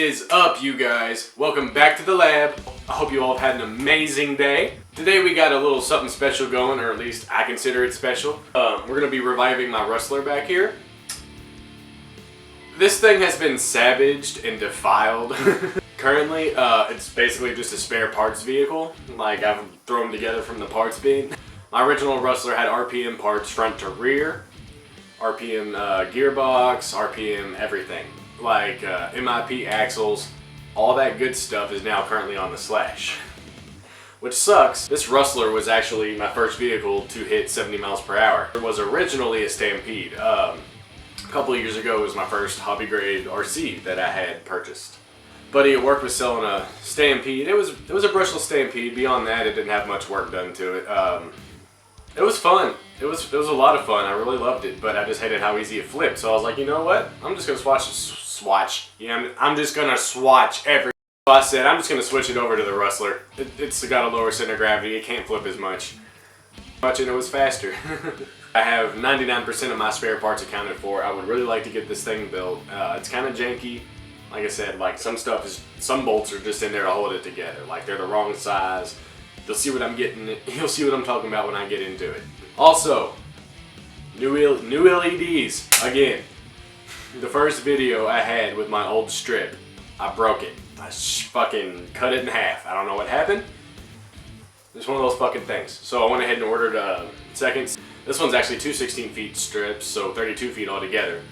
is up, you guys? Welcome back to the lab. I hope you all have had an amazing day. Today we got a little something special going, or at least I consider it special. We're going to be reviving my Rustler back here. This thing has been savaged and defiled. Currently, it's basically just a spare parts vehicle. Like, I've thrown together from the parts bin. My original Rustler had RPM parts front to rear, RPM gearbox, RPM everything. Like MIP axles, all that good stuff is now currently on the slash. Which sucks. This Rustler was actually my first vehicle to hit 70 miles per hour. It was originally a Stampede. A couple of years ago it was my first hobby grade RC that I had purchased. Buddy at work was selling a Stampede. It was a brushless Stampede. Beyond that, it didn't have much work done to it. It was fun. It was a lot of fun. I really loved it, but I just hated how easy it flipped. So I was like, you know what? I'm just gonna swatch. Yeah, I'm just gonna swatch every. So I said I'm just gonna switch it over to the Rustler. It's got a lower center of gravity. It can't flip as much, and it was faster. I have 99% of my spare parts accounted for. I would really like to get this thing built. It's kind of janky. Like I said, like some bolts are just in there to hold it together. Like they're the wrong size. You'll see what I'm You'll see what I'm talking about when I get into it. Also, new LEDs again. The first video I had with my old strip, I broke it. I fucking cut it in half. I don't know what happened. It's one of those fucking things. So I went ahead and ordered seconds. This one's actually two 16-feet strips, so 32 feet altogether.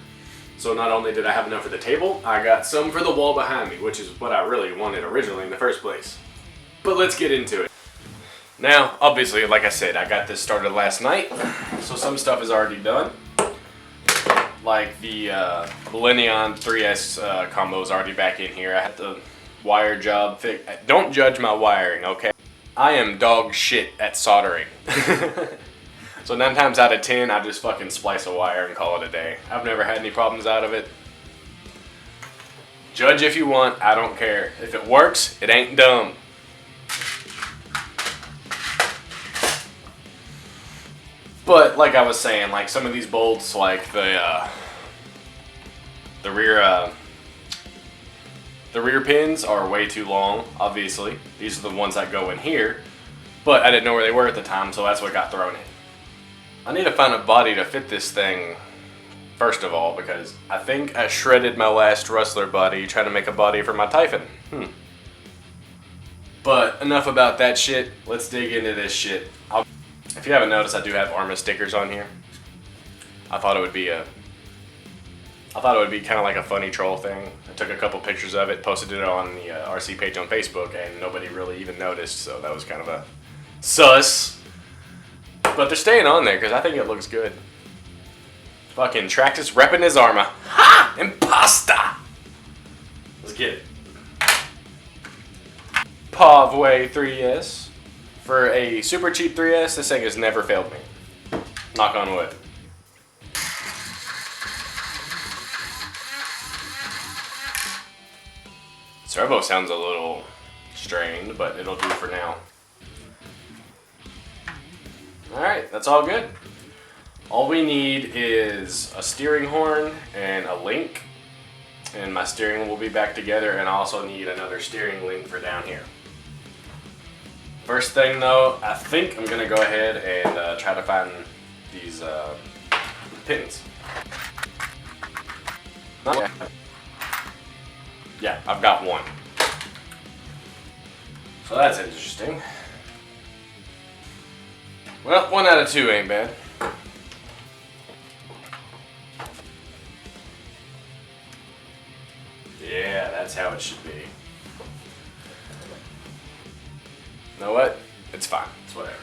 So not only did I have enough for the table, I got some for the wall behind me, which is what I really wanted originally in the first place. But let's get into it. Now, obviously, like I said, I got this started last night, so some stuff is already done. Like the Millennium 3S combo is already back in here. I had the wire job fixed. Don't judge my wiring, okay? I am dog shit at soldering. So 9 times out of 10, I just fucking splice a wire and call it a day. I've never had any problems out of it. Judge if you want, I don't care. If it works, it ain't dumb. But like I was saying, like some of these bolts, like the rear pins are way too long, obviously. These are the ones that go in here, but I didn't know where they were at the time, so that's what got thrown in. I need to find a body to fit this thing, first of all, because I think I shredded my last Rustler body trying to make a body for my Typhon. But enough about that shit. Let's dig into this shit. If you haven't noticed, I do have Arma stickers on here. I thought it would be kind of like a funny troll thing. I took a couple pictures of it, posted it on the RC page on Facebook, and nobody really even noticed, so that was kind of a sus. But they're staying on there because I think it looks good. Fucking Traxxas repping his Arma. Ha! Impasta! Let's get it. Pavway 3S. For a super cheap 3S, this thing has never failed me. Knock on wood. Servo sounds a little strained, but it'll do for now. Alright, that's all good. All we need is a steering horn and a link. And my steering will be back together, and I also need another steering link for down here. First thing though, I think I'm gonna go ahead and try to find these pins. Yeah, I've got one. So that's interesting. Well, 1 out of 2 ain't bad. Yeah, that's how it should be. You know what? It's fine. It's whatever.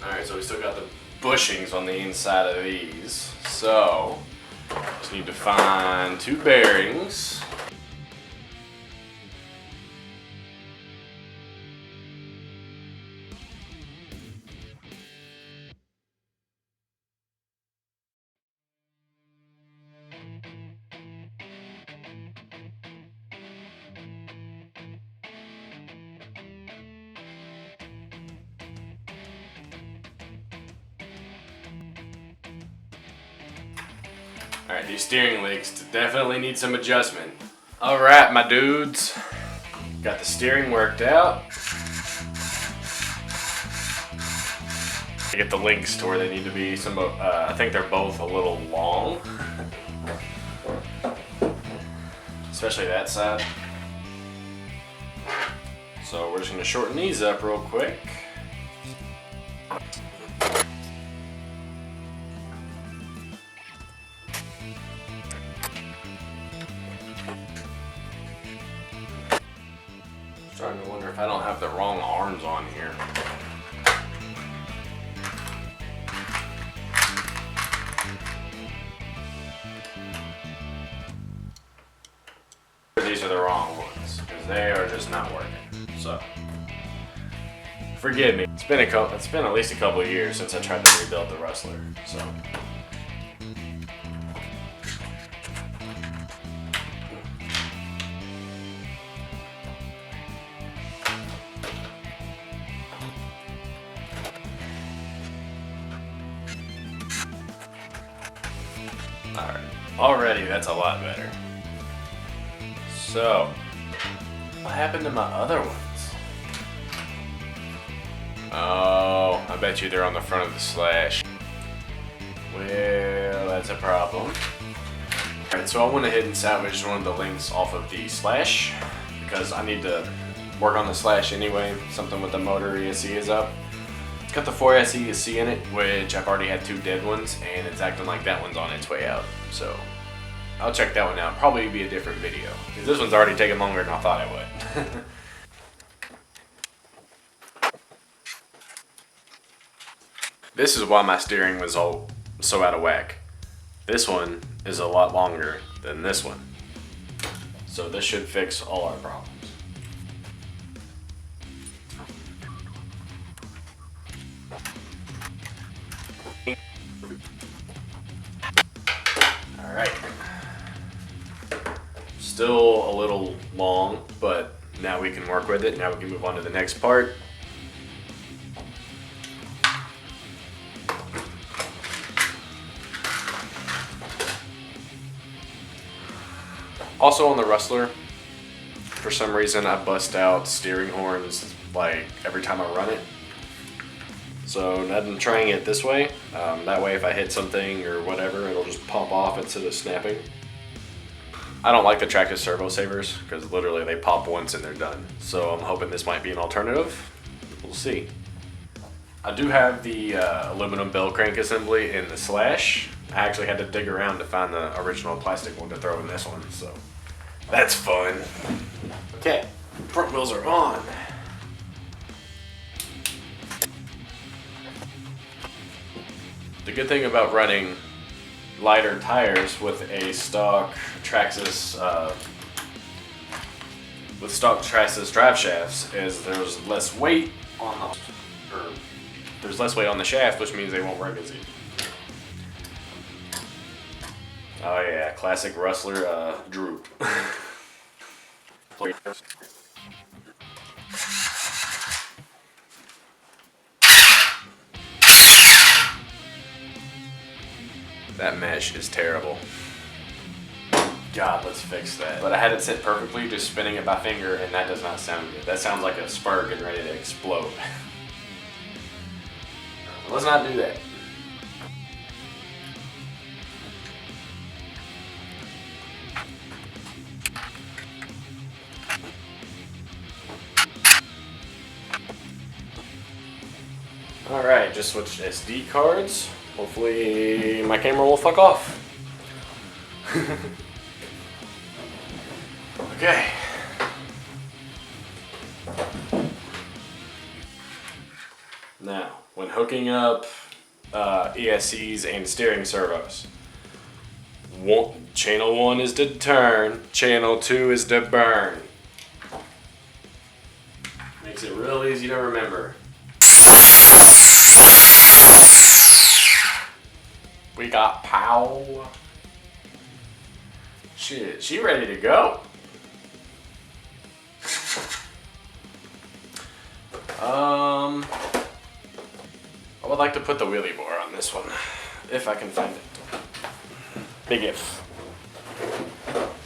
Alright, so we still got the bushings on the inside of these. So, just need to find 2 bearings. Alright, these steering legs definitely need some adjustment. Alright, my dudes. Got the steering worked out. I get the links to where they need to be. I think they're both a little long. Especially that side. So we're just going to shorten these up real quick. Starting to wonder if I don't have the wrong arms on here. These are the wrong ones because they are just not working. So forgive me. It's been at least a couple of years since I tried to rebuild the Rustler. So alright. Already that's a lot better. So, what happened to my other ones? Oh, I bet you they're on the front of the slash. Well, that's a problem. Alright, so I went ahead and salvaged one of the links off of the slash because I need to work on the slash anyway. Something with the motor ESC is up. It's got the 4S ESC in it, which I've already had 2 dead ones, and it's acting like that one's on its way out. So I'll check that one out. Probably be a different video because this one's already taking longer than I thought it would. This is why my steering was all so out of whack. This one is a lot longer than this one. So this should fix all our problems. Alright. Still a little long, but now we can work with it. Now we can move on to the next part. Also on the Rustler, for some reason I bust out steering horns like every time I run it. So I'm trying it this way. That way if I hit something or whatever, it'll just pop off instead of snapping. I don't like the Traxxas servo savers because literally they pop once and they're done. So I'm hoping this might be an alternative. We'll see. I do have the aluminum bell crank assembly in the slash. I actually had to dig around to find the original plastic one to throw in this one, so that's fun. Okay, front wheels are on. The good thing about running lighter tires with a stock Traxxas drive shafts is there's less weight on the shaft, which means they won't break as easy. Oh yeah, classic Rustler droop. That mesh is terrible. God, let's fix that. But I had it set perfectly, just spinning it by finger, and that does not sound good. That sounds like a spur getting ready to explode. Let's not do that. Alright, just switched SD cards. Hopefully my camera will fuck off. Okay. Now, when hooking up ESCs and steering servos, channel 1 is to turn, channel 2 is to burn. Makes it real easy to remember. We got pow. Shit, she ready to go. I would like to put the wheelie bar on this one, if I can find it. Big if.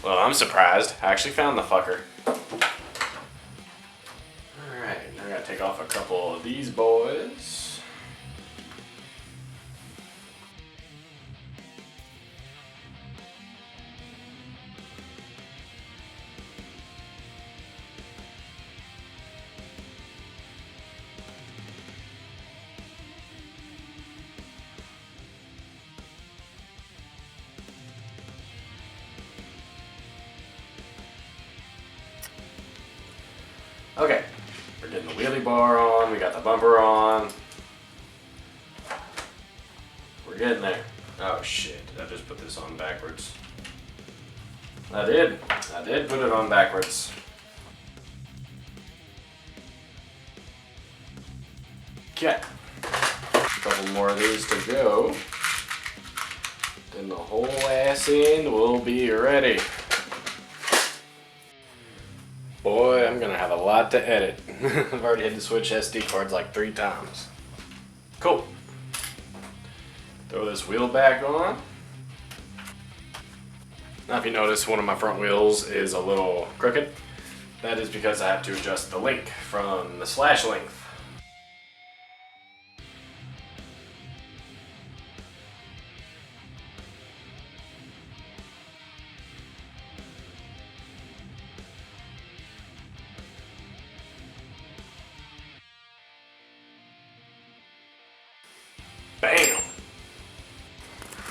Well, I'm surprised. I actually found the fucker. Alright, I gotta take off a couple of these boys. Okay, we're getting the wheelie bar on, we got the bumper on. We're getting there. Oh shit, I just put this on backwards. I did put it on backwards. Okay, a couple more of these to go. Then the whole ass end will be ready. Boy, I'm gonna have a lot to edit. I've already had to switch SD cards like 3 times. Cool. Throw this wheel back on. Now if you notice, one of my front wheels is a little crooked. That is because I have to adjust the link from the slash length. Bam!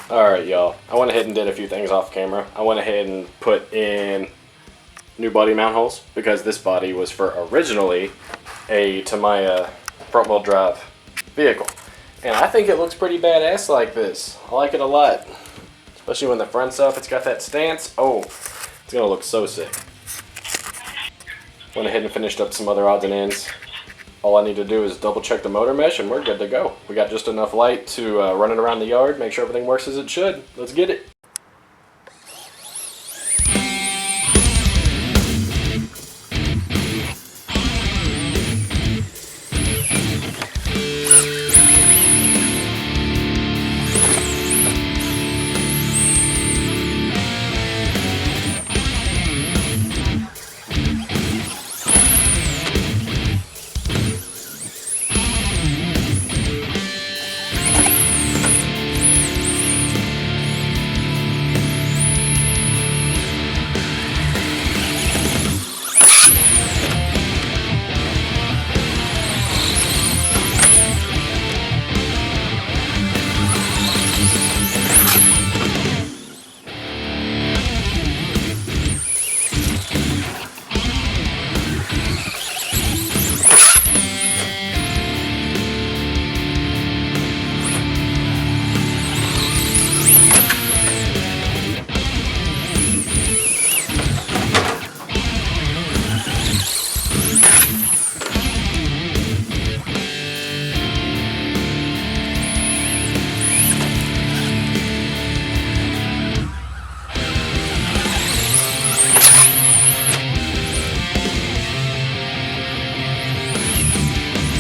Alright y'all, I went ahead and did a few things off camera. I went ahead and put in new body mount holes because this body was for originally a Tamiya front wheel drive vehicle. And I think it looks pretty badass like this. I like it a lot. Especially when the front's up, it's got that stance. Oh, it's gonna look so sick. Went ahead and finished up some other odds and ends. All I need to do is double check the motor mesh and we're good to go. We got just enough light to run it around the yard, make sure everything works as it should. Let's get it.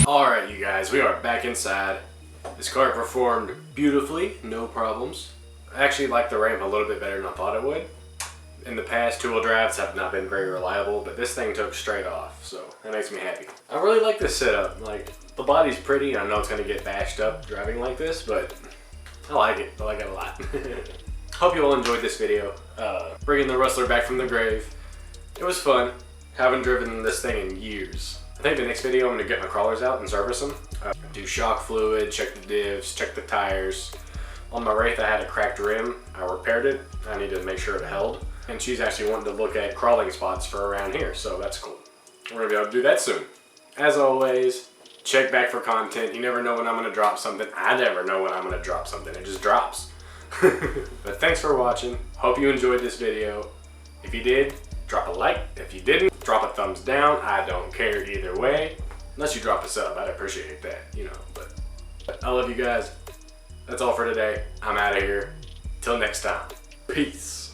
Alright you guys, we are back inside. This car performed beautifully, no problems. I actually like the ramp a little bit better than I thought it would. In the past, two-wheel drives have not been very reliable, but this thing took straight off, so that makes me happy. I really like this setup. Like, the body's pretty, I know it's going to get bashed up driving like this, but I like it. I like it a lot. Hope you all enjoyed this video. Bringing the Rustler back from the grave. It was fun. Haven't driven this thing in years. I think the next video I'm going to get my crawlers out and service them. Do shock fluid, check the divs, check the tires. On my Wraith I had a cracked rim. I repaired it. I need to make sure it held. And she's actually wanting to look at crawling spots for around here, so that's cool. We're going to be able to do that soon. As always, check back for content. You never know when I'm going to drop something. I never know when I'm going to drop something. It just drops. But thanks for watching. Hope you enjoyed this video. If you did, drop a like. If you didn't, drop a thumbs down. I don't care either way. Unless you drop a sub, I'd appreciate that, you know. But I love you guys. That's all for today. I'm out of here. Till next time. Peace.